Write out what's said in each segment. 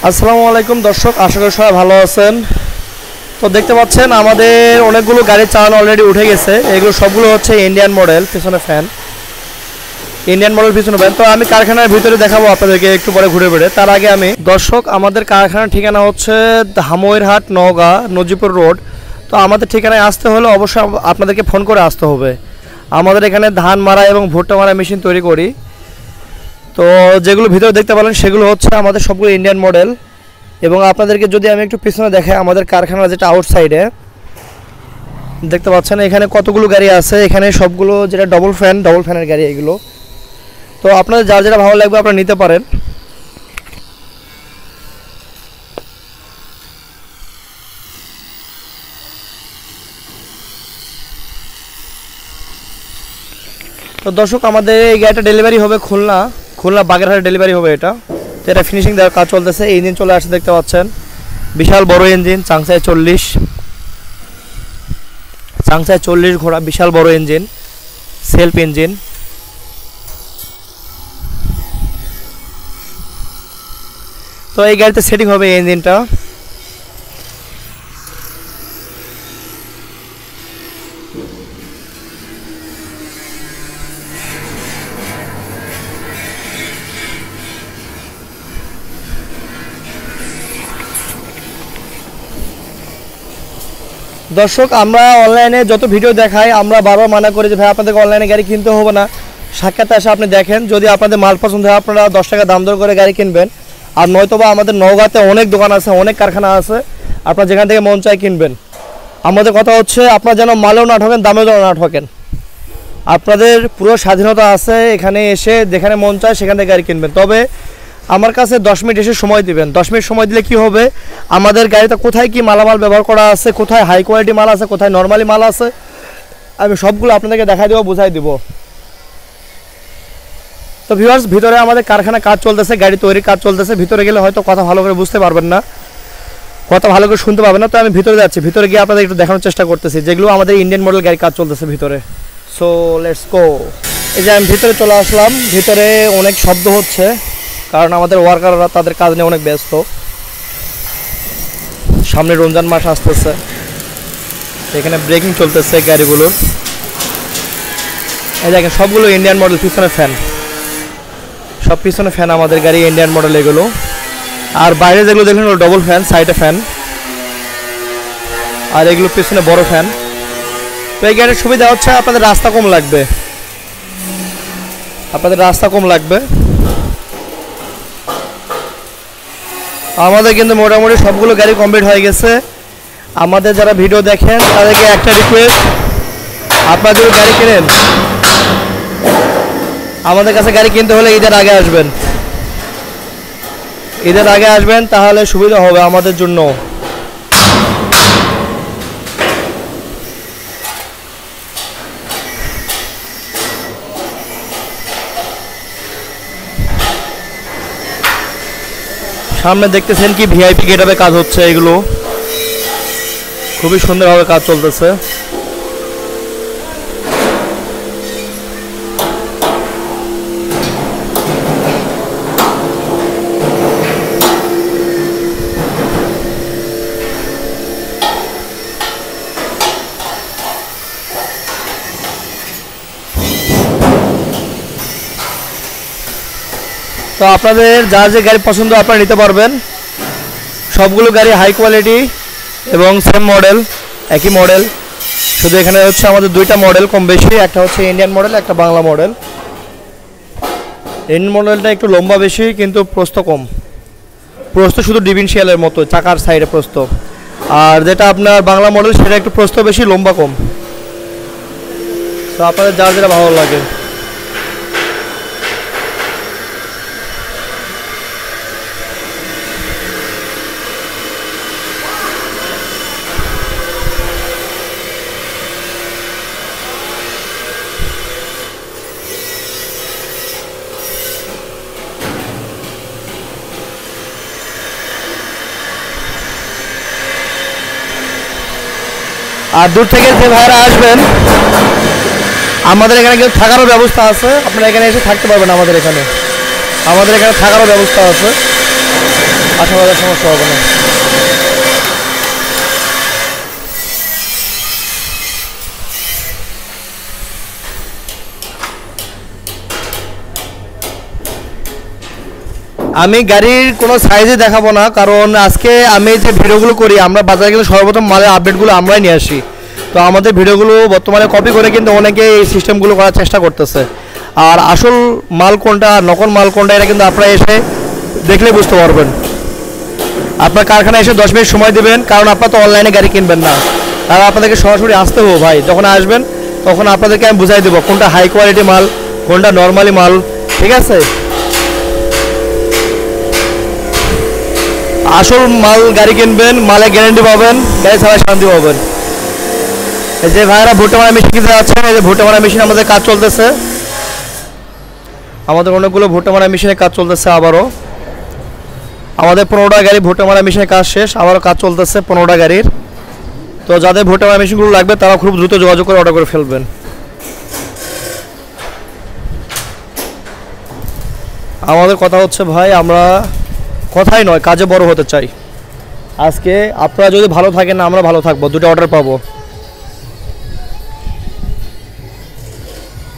আসসালামু আলাইকুম দর্শক, আশা করি সবাই ভালো আছেন। তো দেখতে পাচ্ছেন আমাদের অনেকগুলো গাড়ি চালানো অলরেডি উঠে গেছে। এগুলো সবগুলো হচ্ছে ইন্ডিয়ান মডেল, পিছনে ফ্যান ইন্ডিয়ান মডেল, পিছনে ফ্যান। তো আমি কারখানার ভিতরে দেখাবো আপনাদেরকে একটু পরে ঘুরে বেড়ে। তার আগে আমি দর্শক, আমাদের কারখানার ঠিকানা হচ্ছে ধামইরহাট, নওগাঁ, নজিপুর রোড। তো আমাদের ঠিকানায় আসতে হলে অবশ্যই আপনাদেরকে ফোন করে আসতে হবে। আমাদের এখানে ধান মারা এবং ভুট্টা মারা মেশিন তৈরি করি। তো যেগুলো ভিতরে দেখতে পেলেন সেগুলো হচ্ছে আমাদের সবগুলো ইন্ডিয়ান মডেল। এবং আপনাদেরকে যদি আমি একটু পিছনে দেখাই, আমাদের কারখানার যেটা আউটসাইডে দেখতে পাচ্ছেন এখানে কতগুলো গাড়ি আছে। এখানে সবগুলো যেটা ডবল ফ্যানের গাড়ি এগুলো। তো আপনাদের যার যেটা ভালো লাগবে আপনারা নিতে পারেন। তো দর্শক, আমাদের এই গাড়িটা ডেলিভারি হবে খুলনা বাগেরহাটে ডেলিভারি হবে এটা। তো এটা ফিনিশিং দেওয়ার কাজ চলতেছে। ইঞ্জিন চলে আসছে, দেখতে পাচ্ছেন বিশাল বড় ইঞ্জিন, চাংসায় 40 ঘোড়া, বিশাল বড় ইঞ্জিন, সেলফ ইঞ্জিন। তো এই গাড়িতে সেটিং হবে এই ইঞ্জিনটা। দর্শক, আমরা অনলাইনে যত ভিডিও দেখাই আমরা বারবার মানা করি যে ভাই আপনাদেরকে অনলাইনে গাড়ি কিনতে হবে না, সাক্ষাৎ এসে আপনি দেখেন। যদি আপনাদের মাল পছন্দ হয় আপনারা 10 টাকা দাম দর করে গাড়ি কিনবেন। আর নয়তোবা আমাদের নওগাঁতে অনেক দোকান আছে, অনেক কারখানা আছে, আপনারা যেখান থেকে মন চায় কিনবেন। আমাদের কথা হচ্ছে আপনারা যেন মালেও না ঠকেন, দামেও যেন না ঠকেন। আপনাদের পুরো স্বাধীনতা আছে, এখানে এসে যেখানে মন চায় সেখান থেকে গাড়ি কিনবেন। তবে আমার কাছে 10 মিনিট এসে সময় দিবেন। 10 মিনিট সময় দিলে কি হবে, আমাদের গাড়িতে কোথায় কি মালামাল ব্যবহার করা আছে, কোথায় হাই কোয়ালিটি মাল আছে, কোথায় নর্মালি মাল আছে, আমি সবগুলো আপনাদেরকে দেখাই দেবো, বুঝাই দিব। তো ভিউয়ার্স, ভিতরে আমাদের কারখানা কাজ চলতেছে, গাড়ি তৈরির কাজ চলতেছে। ভিতরে গেলে হয়তো কথা ভালো করে বুঝতে পারবেন না, কথা ভালো করে শুনতে পাবেন না। তো আমি ভিতরে যাচ্ছি, ভিতরে গিয়ে আপনাদের একটু দেখানোর চেষ্টা করতেছি যেগুলো আমাদের ইন্ডিয়ান মডেল গাড়ি কাজ চলতেছে ভিতরে। So let's go. এই যে আমি ভিতরে চলে আসলাম। ভিতরে অনেক শব্দ হচ্ছে, কারণ আমাদের ওয়ার্কাররা তাদের কাজ নিয়ে অনেক ব্যস্ত। সামনে রমজান মাস আসতেছে, এখানে ব্রেকিং চলতেছে গাড়িগুলোর। এই দেখেন সবগুলো ইন্ডিয়ান মডেল, পিছনে ফ্যান, সব পিছনে ফ্যান আমাদের গাড়ি ইন্ডিয়ান মডেল এগুলো। আর বাইরে যেগুলো দেখলেন ওগুলো ডবল ফ্যান, সাইডে ফ্যান, আর এগুলো পিছনে বড় ফ্যান। তো এই গাড়ির সুবিধা হচ্ছে আপনাদের রাস্তা কম লাগবে। আমাদের কিন্তু মোটামুটি সবগুলো গাড়ি কমপ্লিট হয়ে গেছে। আমাদের যারা ভিডিও দেখেন তাদেরকে একটা রিকোয়েস্ট, আপনারা যদি গাড়ি কেনেন, আমাদের কাছে গাড়ি কিনতে হলে ঈদের আগে আসবেন, তাহলে সুবিধা হবে আমাদের জন্য। সামনে দেখতেছেন কি ভিআইপি গেটআপে কাজ হচ্ছে, এগুলো খুবই সুন্দরভাবে কাজ চলতেছে। তো আপনাদের যার যে গাড়ি পছন্দ আপনারা নিতে পারবেন। সবগুলো গাড়ি হাই কোয়ালিটি এবং সেম মডেল, একই মডেল। শুধু এখানে হচ্ছে আমাদের দুইটা মডেল কম বেশি, একটা হচ্ছে ইন্ডিয়ান মডেল, একটা বাংলা মডেল। ইন্ডিয়ান মডেলটা একটু লম্বা বেশি কিন্তু প্রস্থ কম, প্রস্থ শুধু ডিভিনশিয়ালের মতো, চাকার সাইডে প্রস্থ। আর যেটা আপনার বাংলা মডেল সেটা একটু প্রস্থ বেশি, লম্বা কম। তো আপনাদের যার যেটা ভালো লাগে। আর দূর থেকে যে ভাইরা আসবেন, আমাদের এখানে কিন্তু থাকারও ব্যবস্থা আছে। আপনারা এখানে এসে থাকতে পারবেন আমাদের এখানে থাকারও ব্যবস্থা আছে। আর আশা করা যায় সমস্যা হবে না। আমি গাড়ির কোনো সাইজে দেখাবো না, কারণ আজকে আমি যে ভিডিওগুলো করি আমরা বাজারে কিন্তু সর্বপ্রথম মালের আপডেটগুলো আমরাই নিয়ে আসি। তো আমাদের ভিডিওগুলো বর্তমানে কপি করে কিন্তু অনেকে এই সিস্টেমগুলো করার চেষ্টা করতেছে। আর আসল মাল কোনটা নকল মাল কোনটা এটা কিন্তু আপনারা এসে দেখলে বুঝতে পারবেন। আপনার কারখানায় এসে 10 মিনিট সময় দেবেন, কারণ আপনারা তো অনলাইনে গাড়ি কিনবেন না, আর আপনাদেরকে সরাসরি আসতে হবে ভাই। যখন আসবেন তখন আপনাদেরকে আমি বুঝাই দেবো কোনটা হাই কোয়ালিটি মাল, কোনটা নর্মালি মাল, ঠিক আছে? আসল মাল গাড়ি কিনবেন, মালে গ্যারেন্টি পাবেন, গাড়ি ছাড়া শান্তি পাবেন। এই যে ভাইরা ভুট্টা মারা মেশিন কিনতে যাচ্ছেন, এই যে ভুট্টা মারা মেশিন আমাদের কাজ চলতেছে, আমাদের অনেকগুলো ভুট্টা মারা মেশিনের কাজ চলতেছে। আবারও আমাদের 15টা গাড়ি ভুট্টা মারা মেশিনের কাজ শেষ, আবারও কাজ চলতেছে 15টা গাড়ির। তো যাদের ভুট্টা মারা মেশিনগুলো লাগবে তারা খুব দ্রুত যোগাযোগ করে অর্ডার করে ফেলবেন। আমাদের কথা হচ্ছে ভাই, আমরা কথাই নয় কাজে বড় হতে চাই। আজকে আপনারা যদি ভালো থাকেন আমরা ভালো থাকবো, দুটো অর্ডার পাবো।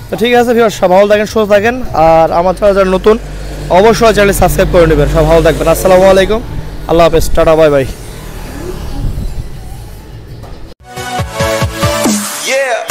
তো ঠিক আছে ভিউয়ার্স, সব ভালো থাকেন, সুস্থ থাকেন। আর আমার চ্যানেল যারা নতুন অবশ্যই চ্যানেল সাবস্ক্রাইব করে নেবেন। সব ভালো থাকবেন। আসসালামু আলাইকুম, আল্লাহ হাফেজ, টাটা, বাই বাই। Yeah.